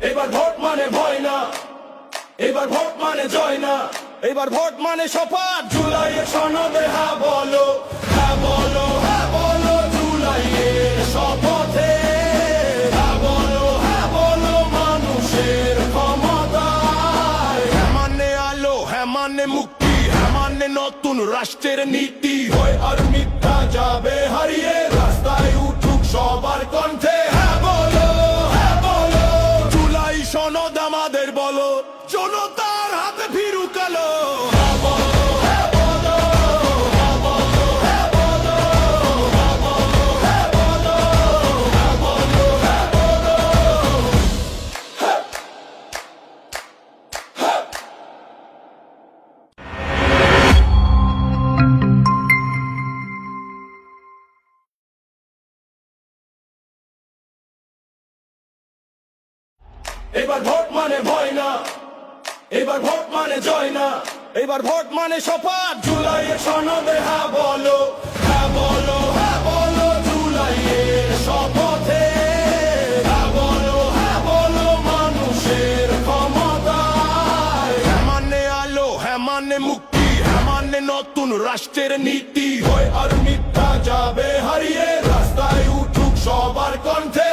এবার ভোট মানে ভয় না, এবার ভোট মানে জয় না, এবার ভোট মানে শপথ। জুলাইয়ের সনদে হ্যাঁ বলো, হ্যাঁ বলো, হ্যাঁ বলো জুলাইয়ের শপথে। হ্যাঁ বলো, হ্যাঁ বলো মানুষের ক্ষমতায়। হ্যাঁ মানে আলো, হ্যাঁ মানে মুক্তি, হ্যাঁ মানে নতুন রাষ্ট্রের নীতি। হয় আর মিথ্যা যাবে হারিয়ে, রাস্তায় উঠুক সবার কণ্ঠে। হ্যাঁ বলো, হ্যাঁ বলো জুলাই সনদ আমাদের বলো, জনতার হাতে ফিরুক আলো। হ্যাঁ বলো, হ্যাঁ বলো, হ্যাঁ বলো, হ্যাঁ বলো, হ্যাঁ বলো, হ্যাঁ বলো, হ্যাঁ বলো, হ্যাঁ বলো। এবার ভোট মানে ভয় না, এবার ভোট মানে জয় না, এবার ভোট মানে শপথ। জুলাইয়ের সনদে হ্যাঁ বলো, হ্যাঁ বলো, হ্যাঁ বলো জুলাইয়ের শপথে। হ্যাঁ বলো, হ্যাঁ বলো মানুষের ক্ষমতায়। হ্যাঁ মানে আলো, হ্যাঁ মানে মুক্তি, হ্যাঁ মানে নতুন রাষ্ট্রের নীতি। হয় আর মিথ্যা যাবে হারিয়ে, রাস্তায় উঠুক সবার কণ্ঠে।